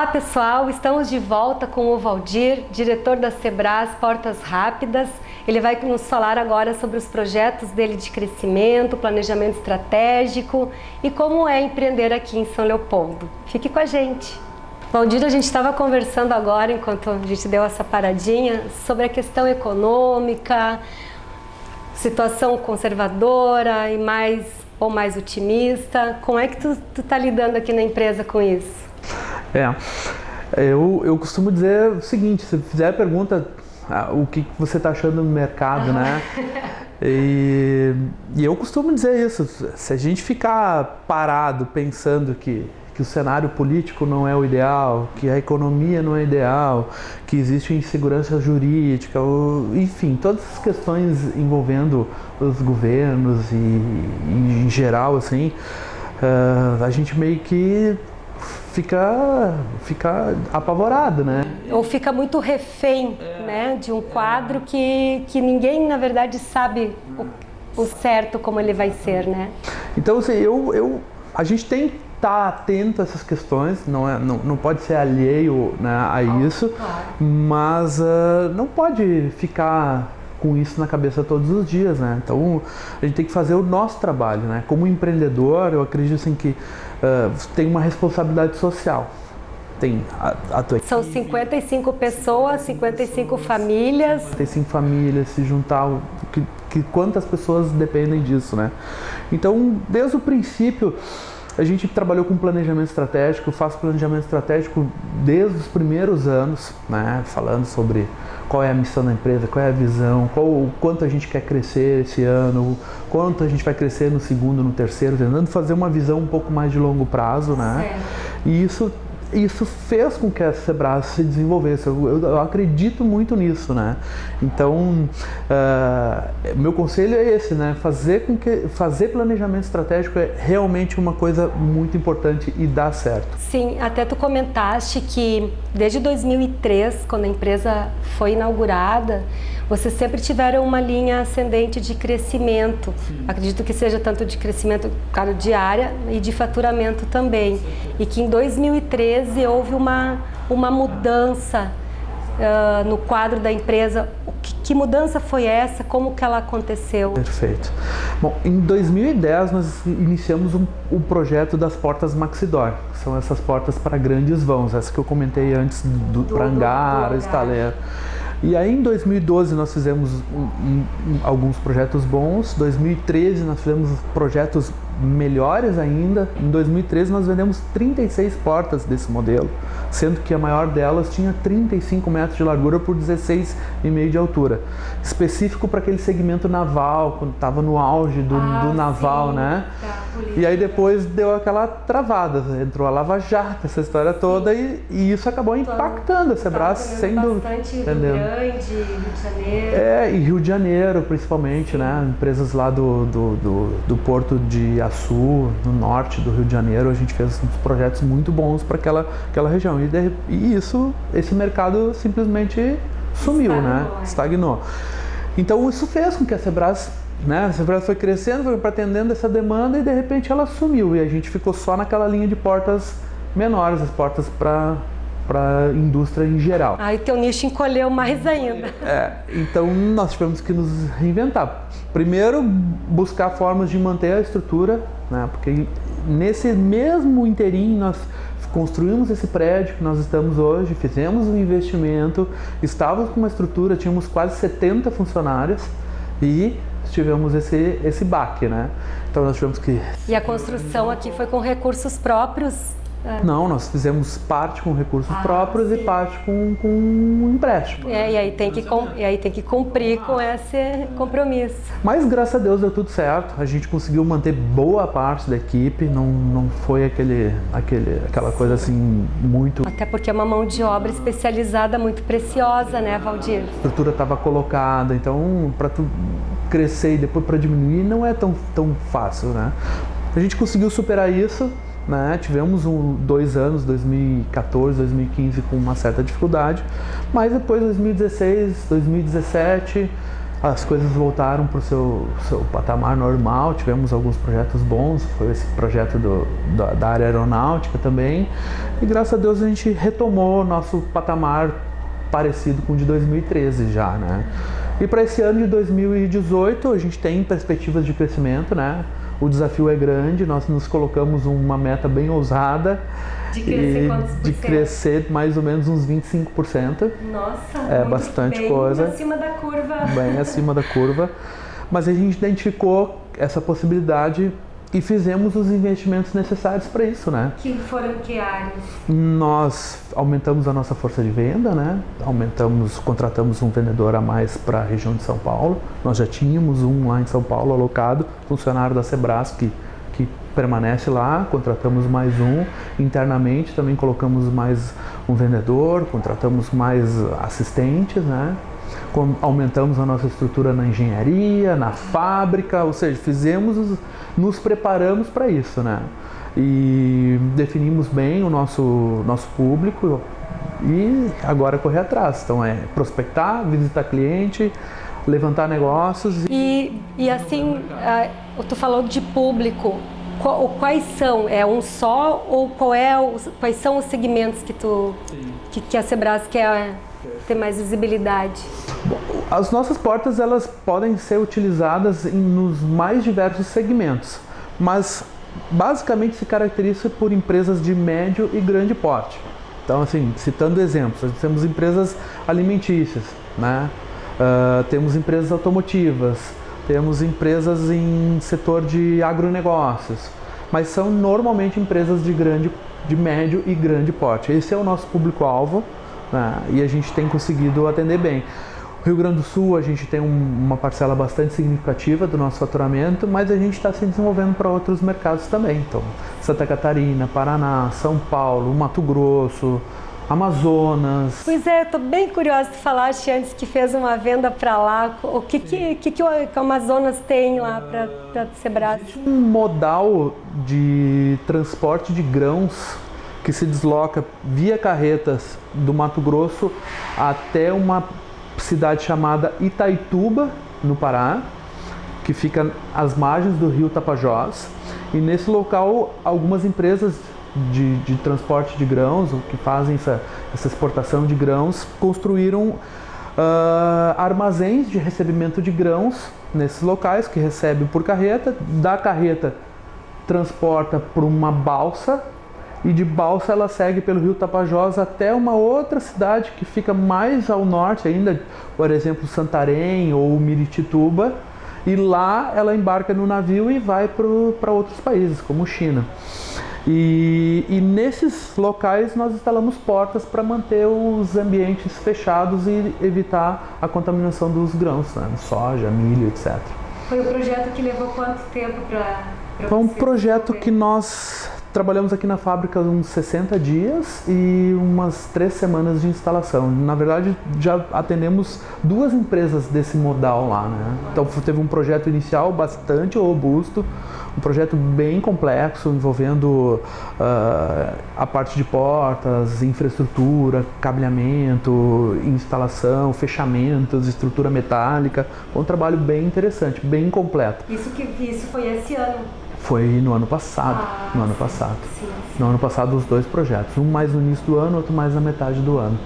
Olá pessoal, estamos de volta com o Valdir, diretor da Sebras Portas Rápidas. Ele vai nos falar agora sobre os projetos dele de crescimento, planejamento estratégico e como é empreender aqui em São Leopoldo. Fique com a gente! Valdir, a gente estava conversando agora, enquanto a gente deu essa paradinha, sobre a questão econômica, situação conservadora e mais otimista. Como é que tu tá lidando aqui na empresa com isso? Eu costumo dizer o seguinte, se fizer a pergunta, o que você está achando no mercado, né? E eu costumo dizer isso, se a gente ficar parado pensando que o cenário político não é o ideal, que a economia não é ideal, que existe insegurança jurídica, enfim, todas as questões envolvendo os governos e em geral, assim, a gente meio que fica apavorado, né? Ou fica muito refém, né, de um quadro que ninguém, na verdade, sabe o certo como ele vai ser, né? Então, assim, a gente tem que estar atento a essas questões, não pode ser alheio, né, a isso, claro. Mas não pode ficar com isso na cabeça todos os dias, né? Então, a gente tem que fazer o nosso trabalho, né? Como empreendedor, eu acredito assim que tem uma responsabilidade social. Tem a tua São 55 pessoas, 55 famílias. 55 famílias, se juntar, quantas pessoas dependem disso, né? Então, desde o princípio, a gente trabalhou com planejamento estratégico, faço planejamento estratégico desde os primeiros anos, né? Falando sobre qual é a missão da empresa, qual é a visão, o quanto a gente quer crescer esse ano, quanto a gente vai crescer no segundo, no terceiro, tentando fazer uma visão um pouco mais de longo prazo, né? Certo. E isso fez com que a Sebras se desenvolvesse. Eu acredito muito nisso, né? Então, meu conselho é esse, né? Fazer planejamento estratégico é realmente uma coisa muito importante e dá certo. Sim, até tu comentaste que desde 2003, quando a empresa foi inaugurada, vocês sempre tiveram uma linha ascendente de crescimento. Sim. Acredito que seja tanto de crescimento, claro, de área e de faturamento também. Sim. E que em 2013 houve uma mudança no quadro da empresa. Que mudança foi essa? Como que ela aconteceu? Perfeito. Bom, em 2010 nós iniciamos o projeto das portas Maxidor. São essas portas para grandes vãos, essa que eu comentei antes para hangar, estaleiro. E aí em 2012 nós fizemos alguns projetos bons, em 2013 nós fizemos projetos melhores ainda, em 2013 nós vendemos 36 portas desse modelo, sendo que a maior delas tinha 35 metros de largura por 16,5 de altura, específico para aquele segmento naval, quando estava no auge do naval, sim, né? E aí depois deu aquela travada, entrou a Lava Jato, essa história toda, e isso acabou impactando a Sebras, sem dúvida. Rio Grande, Rio de Janeiro. E Rio de Janeiro, principalmente, sim, né? Empresas lá do Porto de Açu, no norte do Rio de Janeiro, a gente fez uns projetos muito bons para aquela região. E esse mercado simplesmente sumiu, Estagnou. Então isso fez com que a Sebras, né? A Sebras foi crescendo, foi atendendo essa demanda e de repente ela sumiu. E a gente ficou só naquela linha de portas menores, as portas para indústria em geral. Aí teu nicho encolheu mais ainda. Então nós tivemos que nos reinventar. Primeiro, buscar formas de manter a estrutura, né? Porque nesse mesmo inteirinho nós construímos esse prédio que nós estamos hoje, fizemos um investimento, estávamos com uma estrutura, tínhamos quase 70 funcionários e tivemos esse baque, né? Então nós tivemos que... E a construção aqui foi com recursos próprios? Não, nós fizemos parte com recursos próprios, sim, e parte com empréstimo. E aí tem que cumprir com esse compromisso. Mas graças a Deus deu tudo certo, a gente conseguiu manter boa parte da equipe, não foi aquela coisa assim muito... Até porque é uma mão de obra especializada muito preciosa, né, Valdir? A estrutura estava colocada, então para tu crescer e depois para diminuir não é tão fácil, né? A gente conseguiu superar isso, né? Tivemos 2 anos, 2014, 2015 com uma certa dificuldade, mas depois 2016, 2017 as coisas voltaram para o seu patamar normal, tivemos alguns projetos bons, foi esse projeto da área aeronáutica também, e graças a Deus a gente retomou nosso patamar parecido com o de 2013 já, né? E para esse ano de 2018 a gente tem perspectivas de crescimento, né? O desafio é grande, nós nos colocamos uma meta bem ousada. De crescer quantos por cento? De crescer mais ou menos uns 25%. Nossa, é bastante bem coisa. Bem acima da curva. Bem acima da curva. Mas a gente identificou essa possibilidade e fizemos os investimentos necessários para isso, né? Que foram que áreas? Nós aumentamos a nossa força de venda, né? Contratamos um vendedor a mais para a região de São Paulo. Nós já tínhamos um lá em São Paulo alocado, funcionário da Sebras que permanece lá, contratamos mais um. Internamente também colocamos mais um vendedor, contratamos mais assistentes, né? Aumentamos a nossa estrutura na engenharia, na fábrica, ou seja, nos preparamos para isso, né? E definimos bem o nosso público e agora correr atrás. Então é prospectar, visitar cliente, levantar negócios. E assim, tu falou de público, quais são? É um só ou quais são os segmentos que a Sebras quer ter mais visibilidade? Bom, as nossas portas elas podem ser utilizadas nos mais diversos segmentos, mas basicamente se caracteriza por empresas de médio e grande porte. Então, assim, citando exemplos, nós temos empresas alimentícias, né? Temos empresas automotivas, temos empresas em setor de agronegócios, mas são normalmente empresas de médio e grande porte. Esse é o nosso público-alvo, né? E a gente tem conseguido atender bem. Rio Grande do Sul, a gente tem uma parcela bastante significativa do nosso faturamento, mas a gente está se desenvolvendo para outros mercados também. Então, Santa Catarina, Paraná, São Paulo, Mato Grosso, Amazonas. Pois é, eu estou bem curiosa. Tu falaste antes que fez uma venda para lá. O que o Amazonas tem lá para Sebras? Um modal de transporte de grãos que se desloca via carretas do Mato Grosso até uma cidade chamada Itaituba, no Pará, que fica às margens do rio Tapajós. E nesse local, algumas empresas de transporte de grãos, que fazem essa exportação de grãos, construíram armazéns de recebimento de grãos nesses locais, que recebe por carreta, da carreta transporta por uma balsa, e de balsa ela segue pelo rio Tapajós até uma outra cidade que fica mais ao norte ainda, por exemplo, Santarém ou Miritituba, e lá ela embarca no navio e vai para outros países, como China. E nesses locais nós instalamos portas para manter os ambientes fechados e evitar a contaminação dos grãos, né? Soja, milho, etc. Foi um projeto que levou quanto tempo para Foi um projeto que nós trabalhamos aqui na fábrica uns 60 dias e umas 3 semanas de instalação. Na verdade, já atendemos 2 empresas desse modal lá, né? Então teve um projeto inicial bastante robusto, um projeto bem complexo, envolvendo a parte de portas, infraestrutura, cabeamento, instalação, fechamentos, estrutura metálica. Foi um trabalho bem interessante, bem completo. Isso foi esse ano? Foi no ano passado. No ano passado. Sim. No ano passado, os 2 projetos. Um mais no início do ano, outro mais na metade do ano.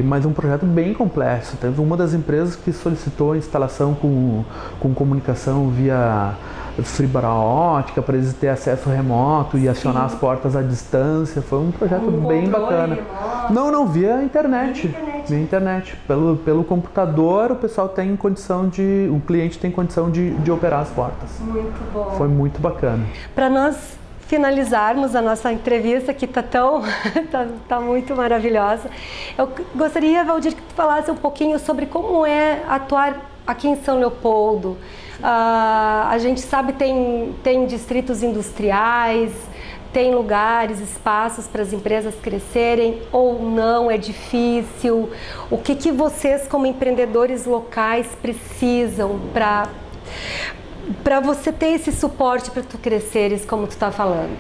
Mas um projeto bem complexo. Teve uma das empresas que solicitou a instalação com comunicação via fibra ótica para eles terem acesso remoto e acionar as portas à distância. Foi um projeto bem bacana. Remoto. Não, via internet. Via internet. Pelo computador o pessoal tem condição o cliente tem condição de operar as portas. Muito bom. Foi muito bacana. Para nós finalizarmos a nossa entrevista, que tá muito maravilhosa, eu gostaria, Valdir, que tu falasse um pouquinho sobre como é atuar aqui em São Leopoldo. A gente sabe tem distritos industriais, tem lugares, espaços para as empresas crescerem ou não, é difícil. O que vocês como empreendedores locais precisam para você ter esse suporte para tu cresceres, como tu está falando?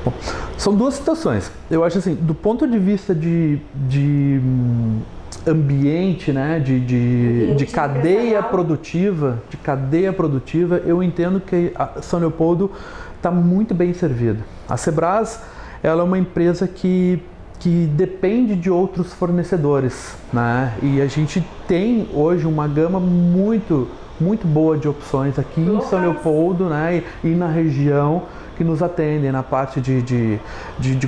Bom, são 2 situações. Eu acho assim, do ponto de vista de ambiente, né, de cadeia produtiva, eu entendo que a São Leopoldo está muito bem servido. A Sebras, ela é uma empresa que depende de outros fornecedores, né? E a gente tem hoje uma gama muito boa de opções aqui em São Leopoldo, né? E na região, que nos atendem na parte de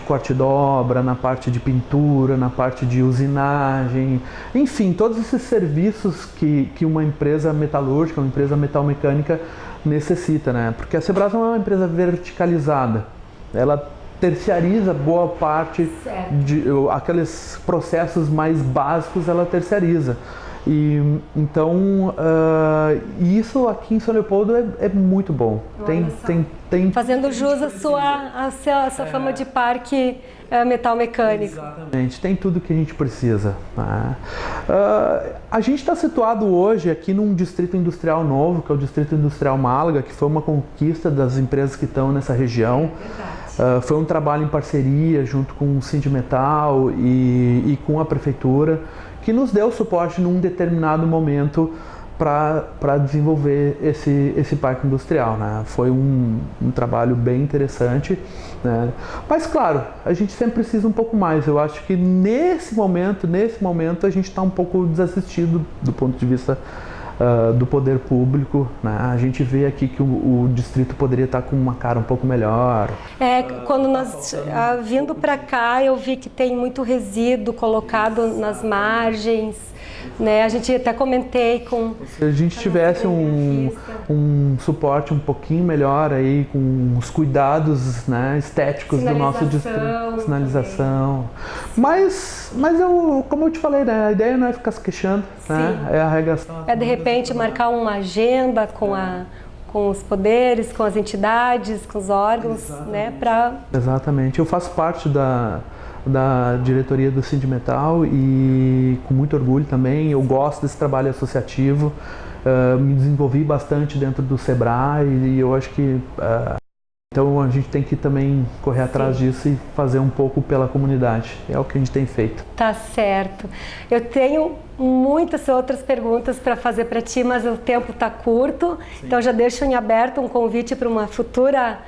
corte de obra, na parte de pintura, na parte de usinagem, enfim, todos esses serviços que uma empresa metalúrgica, uma empresa metalmecânica necessita, né? Porque a Sebras não é uma empresa verticalizada, ela terciariza boa parte de aqueles processos mais básicos, ela terciariza. E então isso aqui em São Leopoldo é muito bom. Tem fazendo jus à sua fama de parque metalmecânico. Exatamente, tem tudo que a gente precisa. Né? A gente está situado hoje aqui num distrito industrial novo, que é o Distrito Industrial Málaga, que foi uma conquista das empresas que estão nessa região. Foi um trabalho em parceria junto com o Sindimetal e com a Prefeitura, que nos deu suporte num determinado momento para desenvolver esse parque industrial, né? Foi um trabalho bem interessante, né? Mas claro, a gente sempre precisa um pouco mais. Eu acho que nesse momento a gente está um pouco desassistido do ponto de vista do poder público, né? A gente vê aqui que o distrito poderia estar com uma cara um pouco melhor. Quando nós vindo para cá, eu vi que tem muito resíduo colocado nas margens, né? A gente até comentei com... Se a gente tivesse um suporte um pouquinho melhor aí, com os cuidados, né, estéticos do nosso distrito, sinalização. Mas como eu te falei, né, a ideia não é ficar se queixando, né? É a arregação. De repente marcar uma agenda com os poderes, com as entidades, com os órgãos, né? Exatamente. Eu faço parte da diretoria do Sindimetal e com muito orgulho também. Eu gosto desse trabalho associativo, me desenvolvi bastante dentro do Sebrae e eu acho que então a gente tem que também correr atrás disso e fazer um pouco pela comunidade. É o que a gente tem feito. Tá certo. Eu tenho muitas outras perguntas para fazer para ti, mas o tempo está curto. Sim. Então já deixo em aberto um convite para uma futura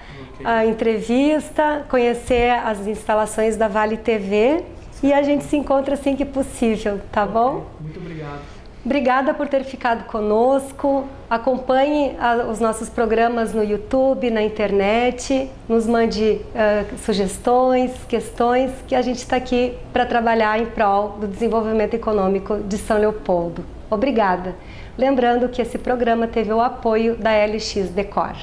entrevista, conhecer as instalações da Vale TV e a gente se encontra assim que possível, tá bom? Muito obrigado. Obrigada por ter ficado conosco. Acompanhe os nossos programas no YouTube, na internet. Nos mande sugestões, questões, que a gente está aqui para trabalhar em prol do desenvolvimento econômico de São Leopoldo. Obrigada. Lembrando que esse programa teve o apoio da LX Decor.